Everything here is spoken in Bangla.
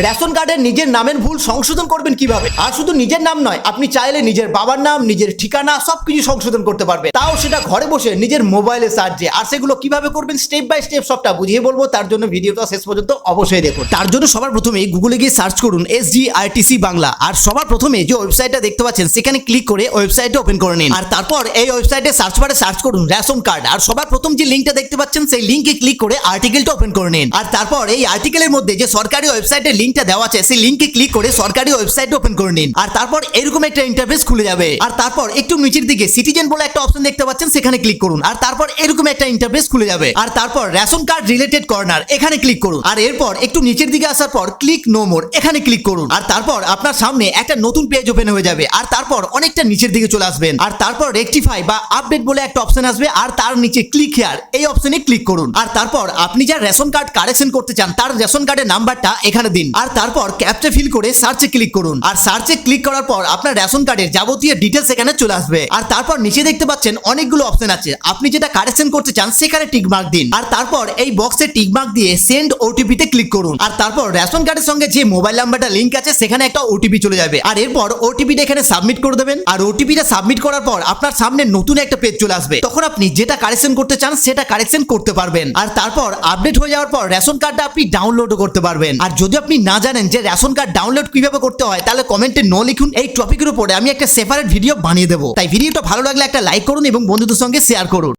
রেশন কার্ডের নিজের নামের ভুল সংশোধন করবেন কিভাবে? আর শুধু নিজের নাম নয়, আপনি চাইলে নিজের বাবার নাম, নিজের ঠিকানা সবকিছু সংশোধন করতে পারবেন, তাও সেটা ঘরে বসে নিজের মোবাইলে সার্চে। আর সেগুলো কিভাবে করবেন স্টেপ বাই স্টেপ সবটা বুঝিয়ে বলবো, তার জন্য ভিডিওটা শেষ পর্যন্ত অবশ্যই দেখুন। তার জন্য সবার প্রথমে গুগলে গিয়ে সার্চ করুন SGRTC বাংলা, আর সবার প্রথমে যে ওয়েবসাইটটা দেখতে পাচ্ছেন সেখানে ক্লিক করে ওয়েবসাইটটা ওপেন করে নিন। আর তারপর এই ওয়েবসাইটে সার্চ বারে সার্চ করুন রেশন কার্ড, আর সবার প্রথম যে লিঙ্কটা দেখতে পাচ্ছেন সেই লিঙ্কে ক্লিক করে আর্টিকেলটা ওপেন করে নিন। আর তারপর এই আর্টিকেলের মধ্যে যে সরকারি ওয়েবসাইটের লিঙ্কটা দেওয়া আছে সেই লিঙ্কে ক্লিক করে সরকারি ওয়েবসাইটটা ওপেন করে নিন। আর তারপর এরকম একটা ইন্টারফেস খুলে যাবে। আর তারপর একটু নিচের দিকে সিটিজেন বলে একটা অপশন দেখতে পাচ্ছেন, সেখানে ক্লিক করুন। আর তারপর এরকম একটা ইন্টারফেস খুলে যাবে। আর তারপর রেশন কার্ড রিলেটেড কর্নার এখানে ক্লিক করুন। আর এরপর একটু নিচের দিকে আসার পর ক্লিক নো মোর এখানে ক্লিক করুন। আর তারপর আপনার সামনে একটা নতুন পেজ ওপেন হয়ে যাবে। আর তারপর অনেকটা নিচের দিকে চলে আসবেন। আর তারপর রেকটিফাই বা আপডেট বলে একটা অপশন আসবে। আর তার নিচে ক্লিক হিয়ার এই অপশনে ক্লিক করুন। আর তারপর আপনি যা রেশন কার্ড কারেকশন করতে চান তার রেশন কার্ডের নাম্বারটা এখানে দিন। আর তারপর ক্যাপচা ফিল করে সার্চে ক্লিক করুন। আর সার্চে ক্লিক করার পর আপনার রেশন কার্ডের যাবতীয় ডিটেলস এখানে চলে আসবে। আর তারপর নিচে দেখতে পাচ্ছেন অনেকগুলো অপশন আছে, আপনি যেটা কারেকশন করতে চান সেখানে টিক মার্ক দিন। আর তারপর এই বক্সে টিক মার্ক দিয়ে সেন্ড ওটিপি তে ক্লিক করুন। আর তারপর রেশন কার্ডের সঙ্গে যে মোবাইল নাম্বারটা লিংক আছে সেখানে একটা ওটিপি চলে যাবে। আর এরপর ওটিপিটা এখানে সাবমিট করে দেবেন। আর ওটিপিটা সাবমিট করার পর আপনার সামনে নতুন একটা পেজ চলে আসবে। তখন আপনি যেটা কারেকশন করতে চান সেটা কারেকশন করতে পারবেন। আর তারপর আপডেট হয়ে যাওয়ার পর রেশন কার্ডটা আপনি ডাউনলোডও করতে পারবেন। আর যদি আপনি না জানেন যে রেশন কার্ড ডাউনলোড কিভাবে করতে হয় তাহলে কমেন্টে নো লিখুন, এই টপিকের উপরে আমি একটা সেপারেট ভিডিও বানিয়ে দেবো। তাই ভিডিওটা ভালো লাগলে একটা লাইক করুন এবং বন্ধুদের সঙ্গে শেয়ার করুন।